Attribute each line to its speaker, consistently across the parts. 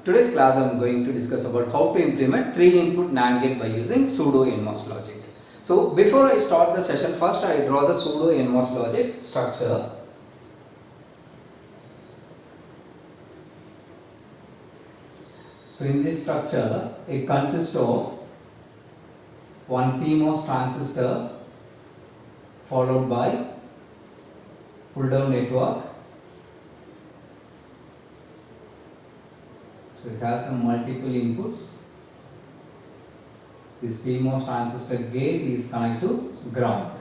Speaker 1: Today's class I am going to discuss about how to implement 3-input NAND gate by using pseudo NMOS logic. So before I start the session, first I draw the pseudo NMOS logic structure. So in this structure, it consists of one PMOS transistor followed by pull down network. So it has some multiple inputs. This PMOS transistor gate is connected to ground.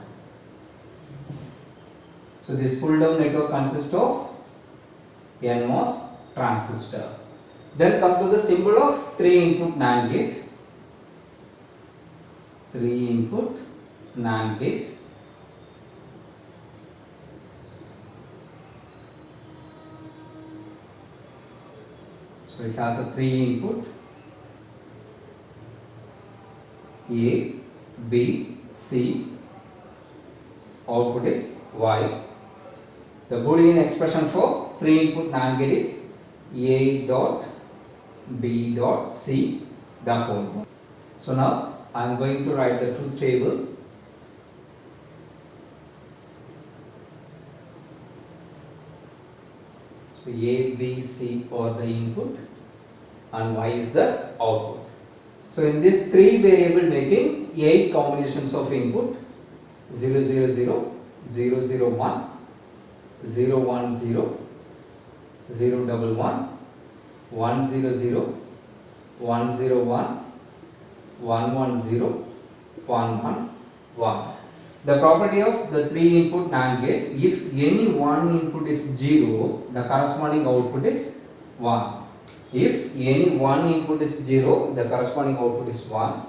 Speaker 1: So this pull down network consists of NMOS transistor. Then come to the symbol of 3-input NAND gate. 3-input NAND gate. So it has a 3-input A, B, C. Output is Y. The Boolean expression for 3-input NAND gate is A dot B dot C, the whole one. So now I am going to write the truth table. So A, B, C are the input and Y is the output. So in this 3 variable making 8 combinations of input 0, 0, 0, 0, 0, 1, 0, 1, 0, 0, 1, 1, 1, 0, 0, 1, 0, 1, 1, 1, 0, 1, 1, 1. The property of the 3-input NAND gate, if any one input is 0, the corresponding output is 1. If any one input is 0, the corresponding output is 1.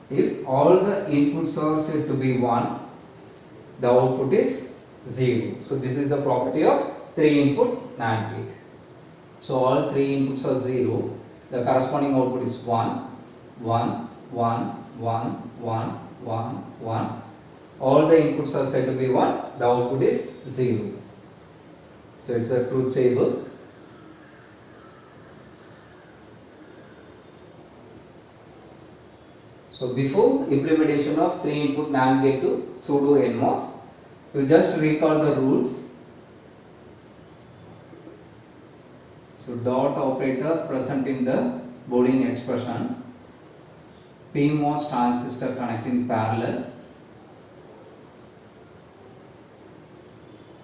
Speaker 1: If all the inputs are said to be 1, the output is 0. So this is the property of 3-input NAND gate. So all 3 inputs are 0, the corresponding output is 1, 1, 1, 1, 1, 1, 1. All the inputs are said to be 1, the output is 0. So it's a truth table. So before implementation of 3-input NAND gate to pseudo NMOS, you just recall the rules. So dot operator present in the Boolean expression, PMOS transistor connect in parallel,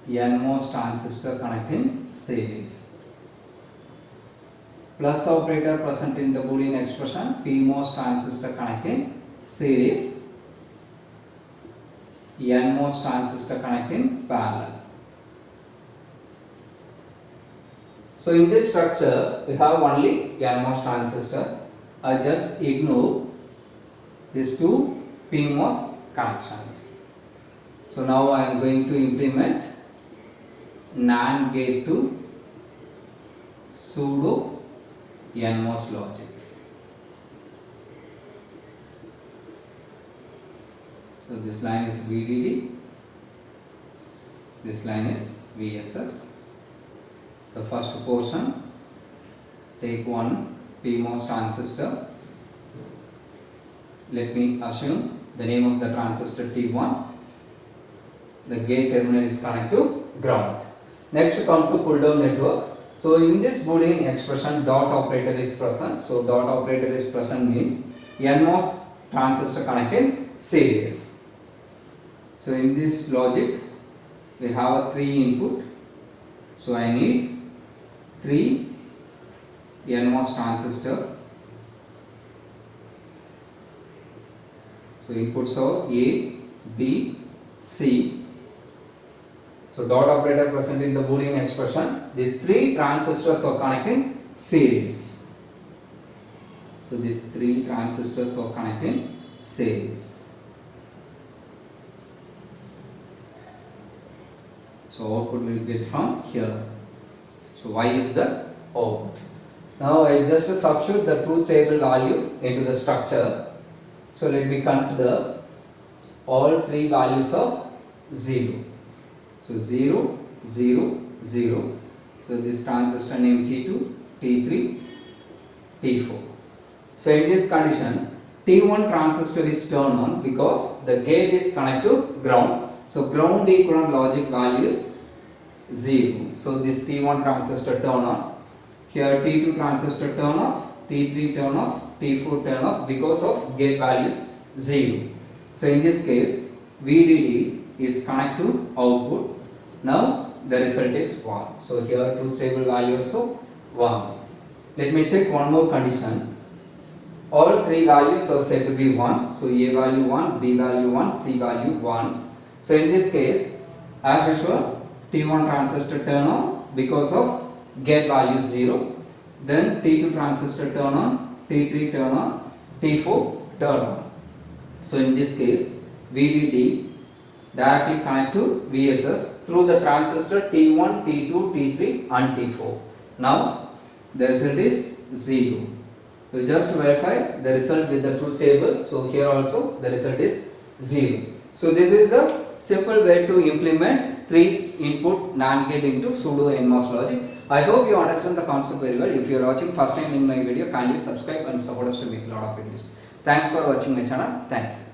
Speaker 1: NMOS transistor connect in series. Plus operator present in the Boolean expression, PMOS transistor connect in series, NMOS transistor connect in parallel. So in this structure, we have only NMOS transistor. I just ignore these 2 PMOS connections. So now I am going to implement NAND gate to pseudo NMOS logic. So this line is VDD, this line is VSS. The first portion, take one PMOS transistor. Let me assume the name of the transistor T1. The gate terminal is connected to ground. Next come to pull down network. So in this Boolean expression, dot operator is present. So dot operator is present means NMOS transistor connected in series. So in this logic, we have a 3 input. So I need 3 NMOS transistor. So inputs are A, B, C. So dot operator present in the Boolean expression. These 3 transistors are connected in series. So these 3 transistors are connected in series. So output will get from here. So Y is the output. Now I just substitute the truth table value into the structure. So let me consider all 3 values of 0. So 0, 0, 0. So this transistor name T2, T3, T4. So in this condition, T1 transistor is turned on because the gate is connected to ground. So ground equivalent logic value is 0. So this T1 transistor turn on. Here T2 transistor turn off, T3 turn off, T4 turn off because of gate value is 0. So in this case, VDD is connected to output. Now the result is 1. So here truth table value also 1. Let me check one more condition. All three values are said to be 1. So A value 1, B value 1, C value 1. So in this case, as usual, T1 transistor turn on because of gate value 0. Then T2 transistor turn on, T3 turn on, T4 turn on. So in this case, VDD directly connect to VSS through the transistor T1, T2, T3 and T4. Now the result is 0. So just verify the result with the truth table. So here also the result is 0. So this is the simple way to implement 3 input NAND gate into pseudo NMOS logic. I hope you understand the concept very well. If you are watching first time in my video, kindly subscribe and support us to make a lot of videos. Thanks for watching my channel. Thank you.